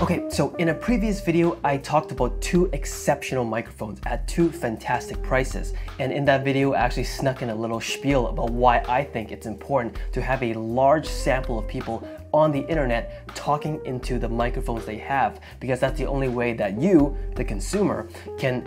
Okay, so in a previous video, I talked about two exceptional microphones at two fantastic prices. And in that video, I actually snuck in a little spiel about why I think it's important to have a large sample of people on the internet talking into the microphones they have, because that's the only way that you, the consumer, can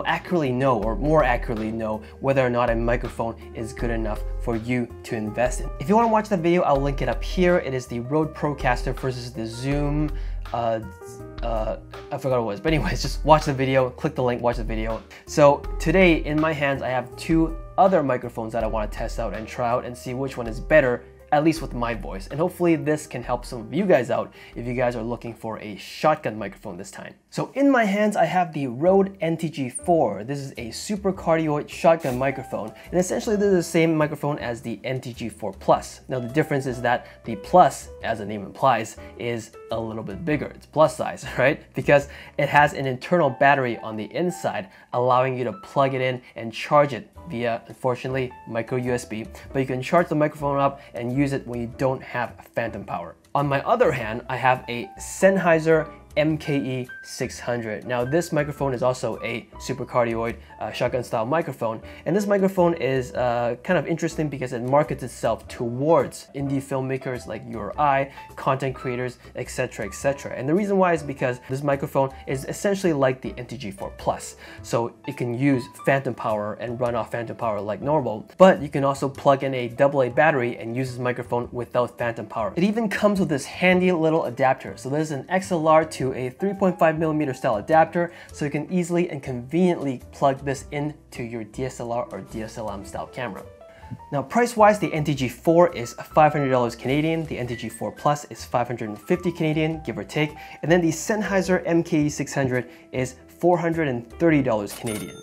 accurately know, or more accurately know, whether or not a microphone is good enough for you to invest in. If you want to watch that video, I'll link it up here. It is the Rode Procaster versus the Zoom, I forgot what it was, but anyways, just watch the video, click the link, watch the video. So today in my hands, I have two other microphones that I want to test out and try out and see which one is better, at least with my voice. And hopefully this can help some of you guys out if you guys are looking for a shotgun microphone this time. So in my hands, I have the Rode NTG4. This is a super cardioid shotgun microphone. And essentially this is the same microphone as the NTG4 Plus. Now the difference is that the Plus, as the name implies, is a little bit bigger. It's plus size, right? Because it has an internal battery on the inside, allowing you to plug it in and charge it via, unfortunately, micro USB, but you can charge the microphone up and use it when you don't have phantom power. On my other hand, I have a Sennheiser MKE 600. Now this microphone is also a super cardioid shotgun style microphone, and this microphone is kind of interesting because it markets itself towards indie filmmakers like you or I, content creators, etc, etc. And the reason why is because this microphone is essentially like the NTG4 Plus, so it can use phantom power and run off phantom power like normal, but you can also plug in a AA battery and use this microphone without phantom power. It even comes with this handy little adapter. So there's an XLR to a 3.5mm style adapter, so you can easily and conveniently plug this into your DSLR or DSLM style camera. Now price-wise, the NTG4 is $500 Canadian, the NTG4 Plus is $550 Canadian, give or take, and then the Sennheiser MKE 600 is $430 Canadian.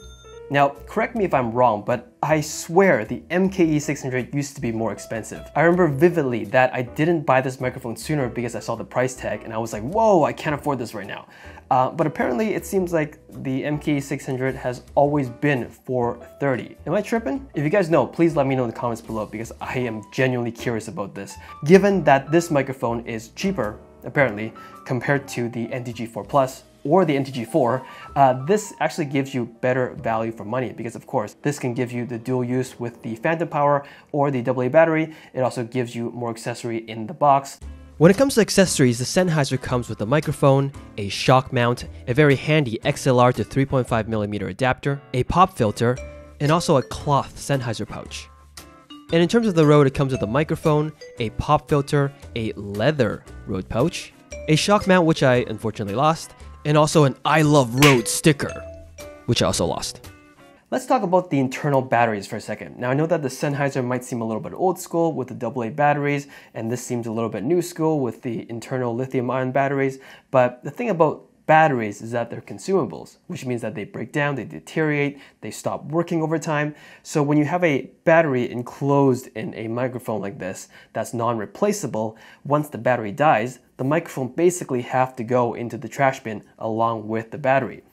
Now, correct me if I'm wrong, but I swear the MKE 600 used to be more expensive. I remember vividly that I didn't buy this microphone sooner because I saw the price tag and I was like, whoa, I can't afford this right now. But apparently it seems like the MKE 600 has always been $430. Am I tripping? If you guys know, please let me know in the comments below because I am genuinely curious about this. Given that this microphone is cheaper, apparently, compared to the NTG4 Plus, or the NTG4, this actually gives you better value for money because of course this can give you the dual use with the phantom power or the AA battery. It also gives you more accessory in the box. When it comes to accessories, the Sennheiser comes with a microphone, a shock mount, a very handy XLR to 3.5mm adapter, a pop filter, and also a cloth Sennheiser pouch. And in terms of the Rode, it comes with a microphone, a pop filter, a leather Rode pouch, a shock mount which I unfortunately lost, and also an I Love Rode sticker, which I also lost. Let's talk about the internal batteries for a second. Now I know that the Sennheiser might seem a little bit old school with the AA batteries, and this seems a little bit new school with the internal lithium-ion batteries, but the thing about batteries is that they're consumables, which means that they break down, they deteriorate, they stop working over time. So when you have a battery enclosed in a microphone like this that's non-replaceable, once the battery dies, the microphone basically have to go into the trash bin along with the battery.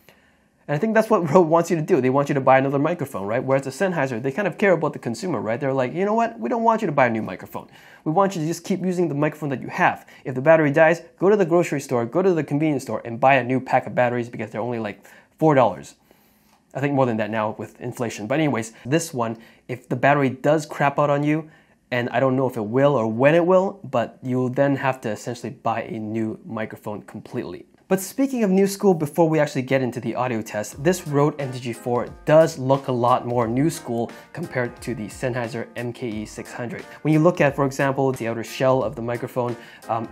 And I think that's what Rode wants you to do. They want you to buy another microphone, right? Whereas the Sennheiser, they kind of care about the consumer, right? They're like, you know what? We don't want you to buy a new microphone. We want you to just keep using the microphone that you have. If the battery dies, go to the grocery store, go to the convenience store and buy a new pack of batteries because they're only like $4. I think more than that now with inflation. But anyways, this one, if the battery does crap out on you, and I don't know if it will or when it will, but you'll then have to essentially buy a new microphone completely. But speaking of new school, before we actually get into the audio test, this Rode NTG4 does look a lot more new school compared to the Sennheiser MKE 600. When you look at, for example, the outer shell of the microphone,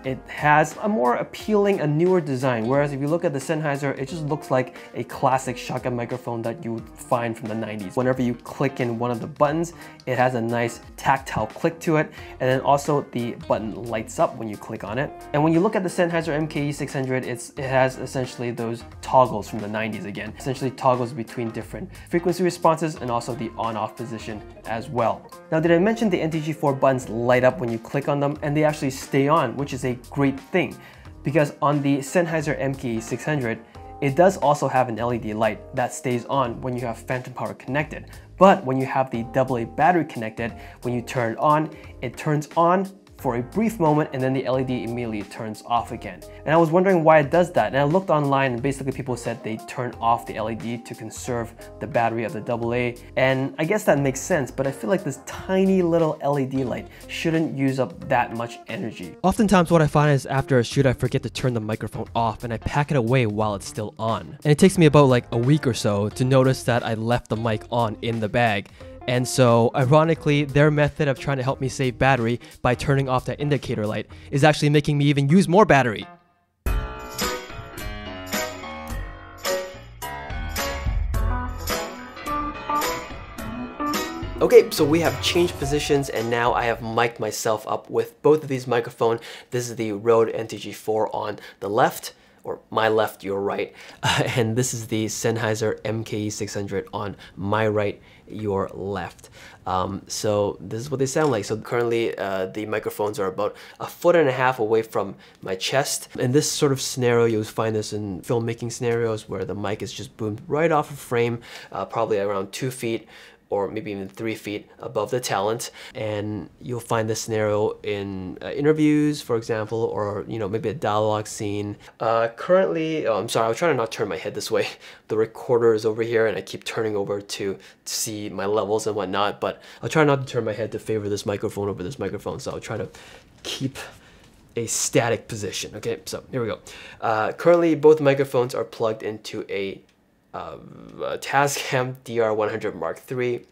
it has a more appealing, a newer design. Whereas if you look at the Sennheiser, it just looks like a classic shotgun microphone that you would find from the 90s. Whenever you click in one of the buttons, it has a nice tactile click to it. And then also the button lights up when you click on it. And when you look at the Sennheiser MKE 600, it has essentially those toggles from the 90s again. Essentially toggles between different frequency responses and also the on-off position as well. Now, did I mention the NTG4 buttons light up when you click on them and they actually stay on, which is a great thing because on the Sennheiser MKE 600, it does also have an LED light that stays on when you have phantom power connected. But when you have the AA battery connected, when you turn it on for a brief moment and then the LED immediately turns off again. And I was wondering why it does that. And I looked online and basically people said they turn off the LED to conserve the battery of the AA. And I guess that makes sense, but I feel like this tiny little LED light shouldn't use up that much energy. Oftentimes what I find is after a shoot I forget to turn the microphone off and I pack it away while it's still on. And it takes me about like a week or so to notice that I left the mic on in the bag. And so, ironically, their method of trying to help me save battery by turning off that indicator light is actually making me even use more battery. Okay, so we have changed positions and now I have mic'd myself up with both of these microphones. This is the Rode NTG4 on the left, or my left, your right. And this is the Sennheiser MKE 600 on my right, your left. So this is what they sound like. So currently the microphones are about 1.5 feet away from my chest. In this sort of scenario, you'll find this in filmmaking scenarios where the mic is just boomed right off a frame, probably around 2 feet or maybe even 3 feet above the talent. And you'll find this scenario in interviews, for example, or maybe a dialogue scene. Currently, I'm sorry, I was trying to not turn my head this way. The recorder is over here and I keep turning over to see my levels and whatnot, but I'll try not to turn my head to favor this microphone over this microphone, so I'll try to keep a static position. Okay, so here we go. Currently, both microphones are plugged into a Tascam DR100 Mark III.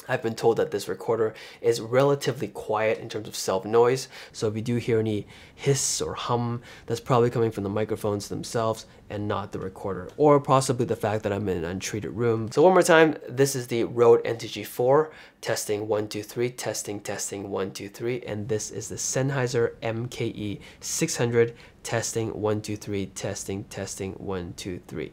I've been told that this recorder is relatively quiet in terms of self-noise, so if you do hear any hiss or hum, that's probably coming from the microphones themselves and not the recorder, or possibly the fact that I'm in an untreated room. So one more time, this is the Rode NTG4, testing 1 2 3, testing 1 2 3, and this is the Sennheiser MKE 600, testing 1 2 3, testing 1 2 3.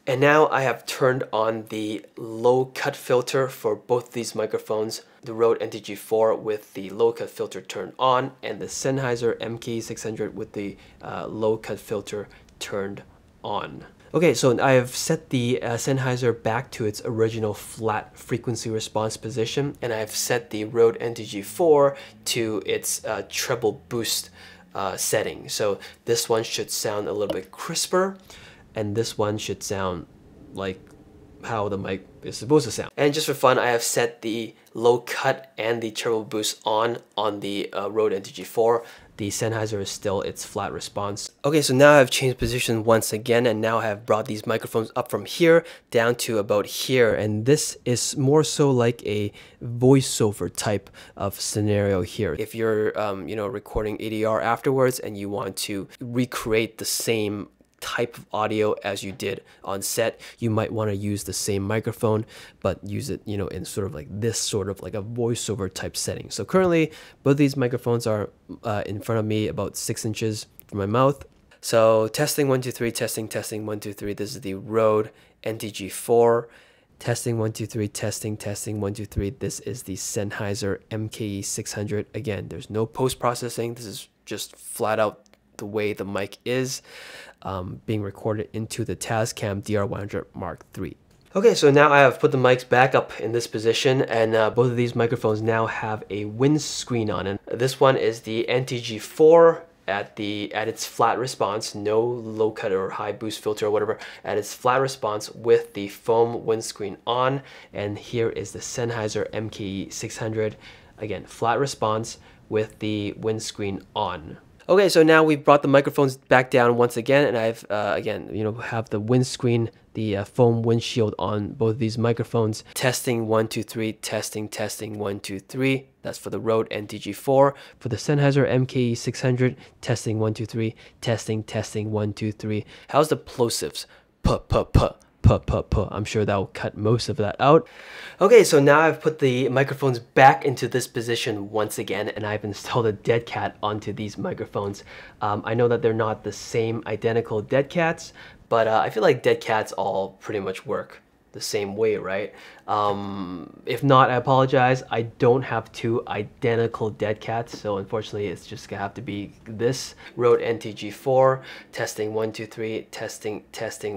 And now I have turned on the low cut filter for both these microphones, the Rode NTG4 with the low cut filter turned on and the Sennheiser MKE 600 with the low cut filter turned on. Okay, so I have set the Sennheiser back to its original flat frequency response position, and I've set the Rode NTG4 to its treble boost setting. So this one should sound a little bit crisper, and this one should sound like how the mic is supposed to sound. And just for fun, I have set the low cut and the treble boost on the Rode NTG4. The Sennheiser is still its flat response. Okay, so now I've changed position once again, and now I have brought these microphones up from here down to about here, and this is more so like a voiceover type of scenario here. If you're recording ADR afterwards and you want to recreate the same type of audio as you did on set, you might want to use the same microphone but use it in sort of like this sort of like a voiceover type setting. So currently both these microphones are in front of me about 6 inches from my mouth. So testing 1 2 3, testing 1 2 3. This is the Rode NTG4. Testing 1 2 3, testing 1 2 3. This is the Sennheiser MKE 600. Again, there's no post-processing. This is just flat out the way the mic is being recorded into the Tascam DR100 Mark III. Okay, so now I have put the mics back up in this position, and both of these microphones now have a windscreen on it. This one is the NTG4 at its flat response, no low cut or high boost filter or whatever, at its flat response with the foam windscreen on. And here is the Sennheiser MKE 600, again flat response with the windscreen on. Okay, so now we've brought the microphones back down once again, and I've again, have the windscreen, the foam windshield on both of these microphones. Testing 1 2 3, testing 1 2 3. That's for the Rode NTG4. For the Sennheiser MKE 600, testing 1 2 3, testing 1 2 3. How's the plosives? I'm sure that will cut most of that out. Okay, so now I've put the microphones back into this position once again, and I've installed a dead cat onto these microphones. I know that they're not the same identical dead cats, but I feel like dead cats all pretty much work the same way, right? If not, I apologize. I don't have two identical dead cats, so unfortunately it's just gonna have to be this Rode NTG4. Testing 1 2 3, testing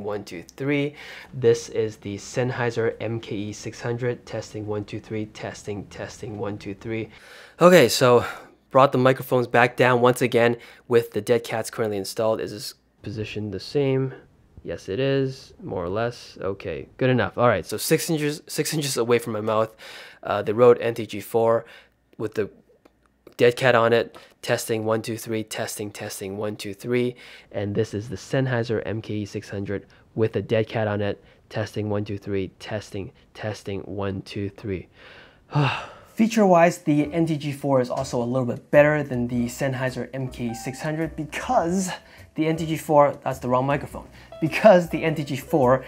1 2 3. This is the Sennheiser MKE 600. Testing 1 2 3, testing 1 2 3. Okay, so brought the microphones back down once again with the dead cats currently installed. Is this positioned the same? Yes, it is, more or less. Okay, good enough. All right, so 6 inches away from my mouth, the Rode NTG4 with the dead cat on it. Testing 1 2 3. Testing 1 2 3. And this is the Sennheiser MKE 600 with a dead cat on it. Testing 1 2 3. Testing 1 2 3. Feature-wise, the NTG4 is also a little bit better than the Sennheiser MKE 600 because the NTG4, that's the wrong microphone, because the NTG4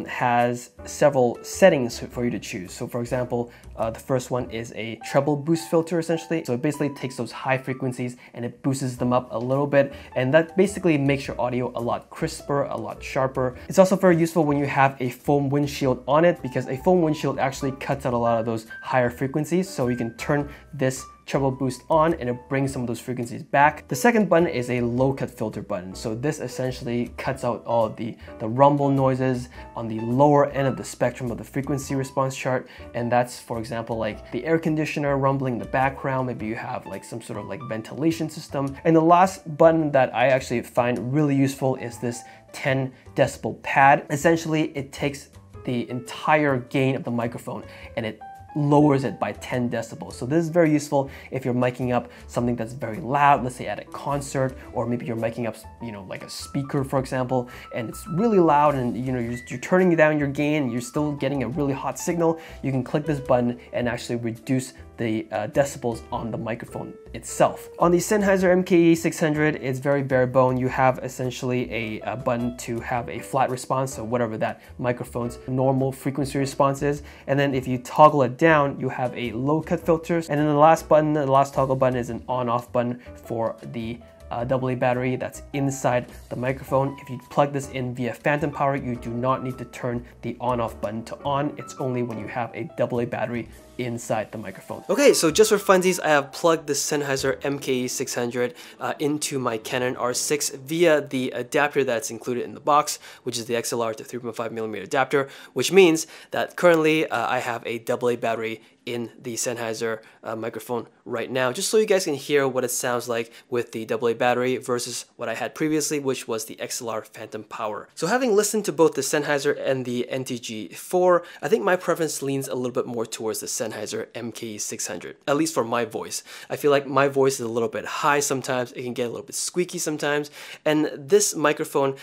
has several settings for you to choose. So for example, the first one is a treble boost filter essentially. So it basically takes those high frequencies and it boosts them up a little bit, and that basically makes your audio a lot crisper, a lot sharper. It's also very useful when you have a foam windshield on it, because a foam windshield actually cuts out a lot of those higher frequencies, so you can turn this treble boost on and it brings some of those frequencies back. The second button is a low cut filter button. So this essentially cuts out all of the rumble noises on the lower end of the spectrum of the frequency response chart. And that's, for example, like the air conditioner rumbling in the background. Maybe you have like some sort of like ventilation system. And the last button that I actually find really useful is this 10 decibel pad. Essentially, it takes the entire gain of the microphone and it lowers it by 10 decibels. So this is very useful if you're miking up something that's very loud, let's say at a concert, or maybe you're miking up, you know, like a speaker, for example, and it's really loud and you know you're turning down your gain and you're still getting a really hot signal. You can click this button and actually reduce the decibels on the microphone itself. On the Sennheiser MKE 600, it's very bare bone. You have essentially a button to have a flat response, so whatever that microphone's normal frequency response is. And then if you toggle it down, you have a low cut filters. And then the last button, the last toggle button, is an on-off button for the AA battery that's inside the microphone. If you plug this in via phantom power, you do not need to turn the on-off button to on. It's only when you have a AA battery inside the microphone. Okay, so just for funsies, I have plugged the Sennheiser MKE 600 into my Canon R6 via the adapter that's included in the box, which is the XLR to 3.5mm adapter, which means that currently I have a AA battery in the Sennheiser microphone right now, just so you guys can hear what it sounds like with the AA battery versus what I had previously, which was the XLR phantom power. So having listened to both the Sennheiser and the NTG4, I think my preference leans a little bit more towards the Sennheiser MKE 600, at least for my voice. I feel like my voice is a little bit high sometimes, it can get a little bit squeaky sometimes, and this microphone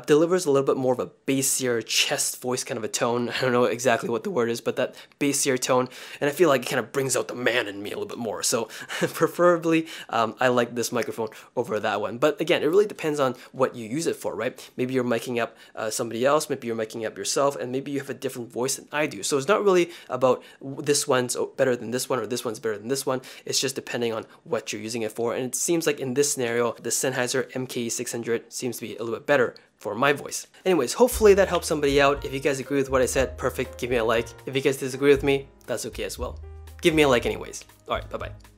delivers a little bit more of a bassier chest voice kind of a tone. I don't know exactly what the word is, but that bassier tone, and I feel like it kind of brings out the man in me a little bit more. So preferably, I like this microphone over that one. But again, it really depends on what you use it for, right? Maybe you're miking up somebody else, maybe you're miking up yourself, and maybe you have a different voice than I do. So it's not really about this one's better than this one or this one's better than this one. It's just depending on what you're using it for. And it seems like in this scenario, the Sennheiser MKE 600 seems to be a little bit better for my voice. Anyways, hopefully that helps somebody out. If you guys agree with what I said, perfect, give me a like. If you guys disagree with me, that's okay as well. Give me a like anyways. All right, bye-bye.